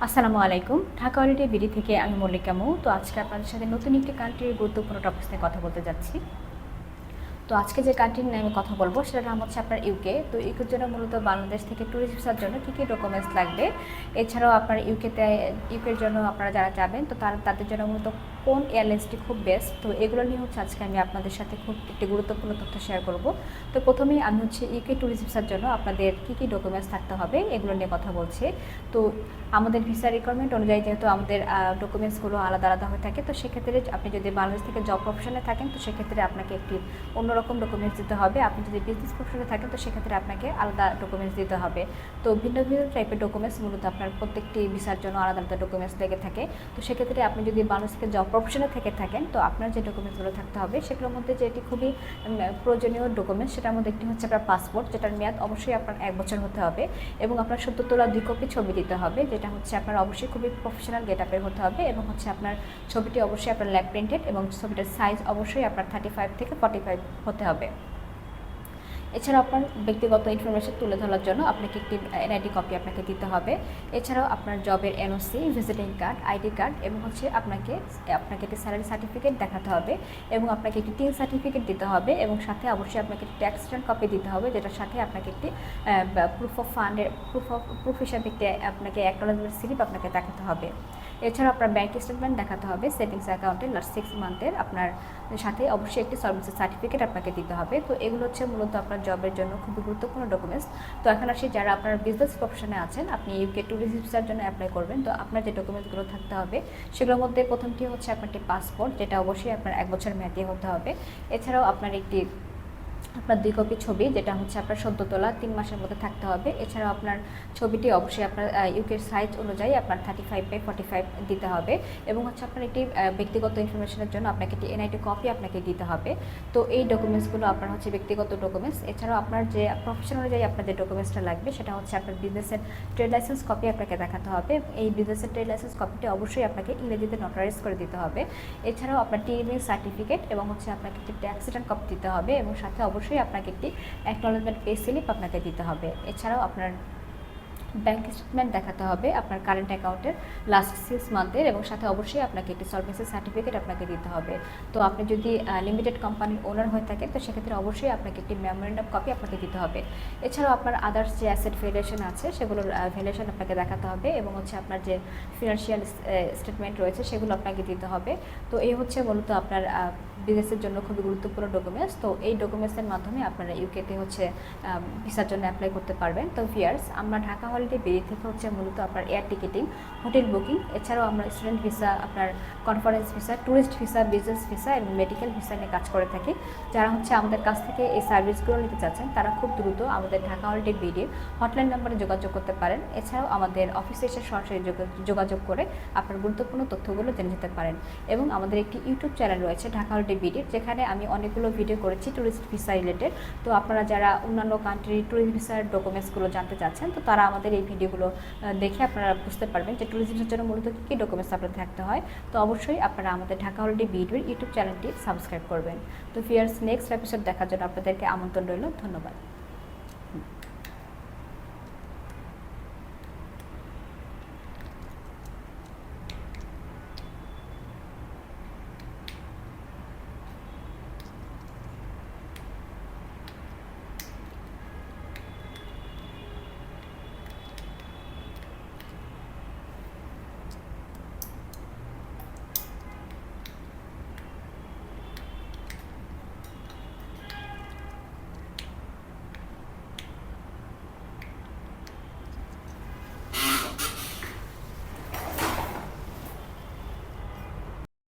আসসালামু আলাইকুম। Dhaka holiday BD থেকে আমি মল্লিকা মৌ। তো আজকে আপনাদের সাথে নতুন একটি কান্ট্রির গুরুত্বপূর্ণ টপিকস নিয়ে কথা বলতে যাচ্ছি। তো আজকে যে কান্ট্রি নিয়ে আমি কথা বলবো সেটার নাম হচ্ছে আপনার ইউকে। তো ইউকের জন্য মূলত বাংলাদেশ থেকে ট্যুরিস্ট ভিসার জন্য কী কী ডকুমেন্টস লাগবে, এছাড়াও আপনার ইউকের জন্য আপনারা যারা যাবেন তো তাদের জন্য মূলত কোন এয়ারলাইন্সটি খুব বেস্ট, তো এগুলো নিয়ে হচ্ছে আজকে আমি আপনাদের সাথে খুব একটি গুরুত্বপূর্ণ তথ্য শেয়ার করব। তো প্রথমেই আমি হচ্ছে ইউকে ট্যুরিস্ট ভিসার জন্য আপনাদের কী কী ডকুমেন্টস থাকতে হবে এগুলো নিয়ে কথা বলছি। তো আমাদের ভিসা রিকোয়ারমেন্ট অনুযায়ী যেহেতু আমাদের ডকুমেন্টসগুলো আলাদা আলাদা হয়ে থাকে, তো সেক্ষেত্রে আপনি যদি বাংলাদেশ থেকে জব প্রফেশনে থাকেন তো সেক্ষেত্রে আপনাকে একটি অন্যরকম ডকুমেন্টস দিতে হবে। আপনি যদি বিজনেস প্রফেশনে থাকেন তো সেক্ষেত্রে আপনাকে আলাদা ডকুমেন্টস দিতে হবে। তো ভিন্ন ভিন্ন টাইপের ডকুমেন্টস মূলত আপনার প্রত্যেকটি ভিসার জন্য আলাদা আলাদা ডকুমেন্টস লেগে থাকে। তো সেক্ষেত্রে আপনি যদি বাংলাদেশ থেকে জব প্রফেশনে থেকে থাকেন তো আপনার যে ডকুমেন্টসগুলো থাকতে হবে সেগুলোর মধ্যে যেটি খুবই প্রয়োজনীয় ডকুমেন্টস সেটার মধ্যে একটি হচ্ছে আপনার পাসপোর্ট, যেটার মেয়াদ অবশ্যই আপনার 1 বছর হতে হবে, এবং আপনার 70 তোলা 2 কপি ছবি দিতে হবে, যেটা হচ্ছে আপনার অবশ্যই খুবই প্রফেশনাল গেটআপের হতে হবে, এবং হচ্ছে আপনার ছবিটি অবশ্যই আপনার ল্যাব প্রিন্টেড, এবং ছবিটার সাইজ অবশ্যই আপনার 35 থেকে 45 হতে হবে। এছাড়াও আপনার ব্যক্তিগত ইনফরমেশন তুলে ধরার জন্য আপনাকে একটি এনআইডি কপি আপনাকে দিতে হবে। এছাড়াও আপনার জবের NOC, visiting card, ID card, এবং হচ্ছে আপনাকে একটি স্যালারি সার্টিফিকেট দেখাতে হবে, এবং আপনাকে একটি টিন সার্টিফিকেট দিতে হবে, এবং সাথে অবশ্যই আপনাকে একটি ট্যাক্স রিটার্ন কপি দিতে হবে, যেটার সাথে আপনাকে একটি প্রুফ অফ ফান্ডের প্রুফ হিসাবে একটি আপনাকে অ্যাকনোলেজমেন্ট স্লিপ আপনাকে দেখাতে হবে। এছাড়াও আপনার ব্যাঙ্ক স্টেটমেন্ট দেখাতে হবে, সেভিংস অ্যাকাউন্টের লাস্ট 6 মান্থের, আপনার সাথে অবশ্যই একটি সার্ভিসের সার্টিফিকেট আপনাকে দিতে হবে। তো এগুলো হচ্ছে মূলত আপনার জবের জন্য খুবই গুরুত্বপূর্ণ ডকুমেন্টস। তো এখন আসি যারা আপনার বিজনেস প্রফেশনে আছেন, আপনি ইউকে ট্যুরিস্ট ভিসার জন্য অ্যাপ্লাই করবেন, তো আপনার যে ডকুমেন্টসগুলো থাকতে হবে সেগুলোর মধ্যে প্রথমটি হচ্ছে আপনার একটি পাসপোর্ট, যেটা অবশ্যই আপনার 1 বছর মেয়াদি হতে হবে। এছাড়াও আপনার 2 কপি ছবি, যেটা হচ্ছে আপনার 70 তোলা 3 মাসের মধ্যে থাকতে হবে। এছাড়াও আপনার ছবিটি অবশ্যই আপনার ইউকের সাইজ অনুযায়ী আপনার 35/45 দিতে হবে, এবং হচ্ছে আপনার একটি ব্যক্তিগত ইনফরমেশনের জন্য আপনাকে একটি এনআইডি কপি আপনাকে দিতে হবে। তো এই ডকুমেন্টসগুলো আপনার হচ্ছে ব্যক্তিগত ডকুমেন্টস। এছাড়াও আপনার যে প্রফেশন অনুযায়ী আপনার যে ডকুমেন্টসটা লাগবে সেটা হচ্ছে আপনার বিজনেসের ট্রেড লাইসেন্স কপি আপনাকে দেখাতে হবে। এই বিজনেসের ট্রেড লাইসেন্স কপিটি অবশ্যই আপনাকে ইংরেজিতে নোটারাইজ করে দিতে হবে। এছাড়াও আপনার টিএমএ সার্টিফিকেট, এবং হচ্ছে আপনাকে একটি ট্যাক্স রিটার্ন কপি দিতে হবে, এবং সাথে অবশ্যই আপনাকে একটি অ্যাকনোলেজমেন্ট পে স্লিপ আপনাকে দিতে হবে। এছাড়াও আপনার ব্যাঙ্ক স্টেটমেন্ট দেখাতে হবে আপনার কারেন্ট অ্যাকাউন্টের লাস্ট 6 মান্থের, এবং সাথে অবশ্যই আপনাকে একটি সলভেন্সি সার্টিফিকেট আপনাকে দিতে হবে। তো আপনি যদি লিমিটেড কোম্পানির ওনার হয়ে থাকেন তো সেক্ষেত্রে অবশ্যই আপনাকে একটি মেমোরেন্ডাম কপি আপনাকে দিতে হবে। এছাড়াও আপনার আদার্স যে অ্যাসেট ভ্যালুয়েশন আছে সেগুলোর ভ্যালুয়েশন আপনাকে দেখাতে হবে, এবং হচ্ছে আপনার যে ফিনান্সিয়াল স্টেটমেন্ট রয়েছে সেগুলো আপনাকে দিতে হবে। তো এই হচ্ছে মূলত আপনার বিজনেসের জন্য খুবই গুরুত্বপূর্ণ ডকুমেন্টস। তো এই ডকুমেন্টসের মাধ্যমে আপনারা ইউকেতে হচ্ছে ভিসার জন্য অ্যাপ্লাই করতে পারবেন। তো ভিউয়ার্স, আমরা ঢাকা হলিডে বিডি থেকে হচ্ছে মূলত আপনার এয়ার টিকেটিং, হোটেল বুকিং, এছাড়াও আমরা স্টুডেন্ট ভিসা, আপনার conference visa, tourist visa, business visa এবং মেডিকেল ভিসা নিয়ে কাজ করে থাকি। যারা হচ্ছে আমাদের কাছ থেকে এই সার্ভিসগুলো নিতে চাচ্ছেন তারা খুব দ্রুত আমাদের ঢাকা হলিডে বিডির হটলাইন নাম্বারে যোগাযোগ করতে পারেন। এছাড়াও আমাদের অফিসে এসে সরাসরি যোগাযোগ করে আপনার গুরুত্বপূর্ণ তথ্যগুলো জেনে যেতে পারেন। এবং আমাদের একটি ইউটিউব চ্যানেল রয়েছে ঢাকা হলিডে বিডির, যেখানে আমি অনেকগুলো ভিডিও করেছি ট্যুরিস্ট ভিসা রিলেটেড। তো আপনারা যারা অন্যান্য কান্ট্রির ট্যুরিস্ট ভিসার ডকুমেন্টসগুলো জানতে চাচ্ছেন তো তারা আমাদের এই ভিডিওগুলো দেখে আপনারা বুঝতে পারবেন যে ট্যুরিস্ট ভিসার জন্য মূলত কী কী ডকুমেন্টস আপনাদের থাকতে হয়। তো অবশ্যই আপনারা আমাদের ঢাকা হলিডে বিডির ইউটিউব চ্যানেলটি সাবস্ক্রাইব করবেন। তো ভিউয়ার্স, নেক্সট এপিসোড দেখার জন্য আপনাদেরকে আমন্ত্রণ রইল। ধন্যবাদ।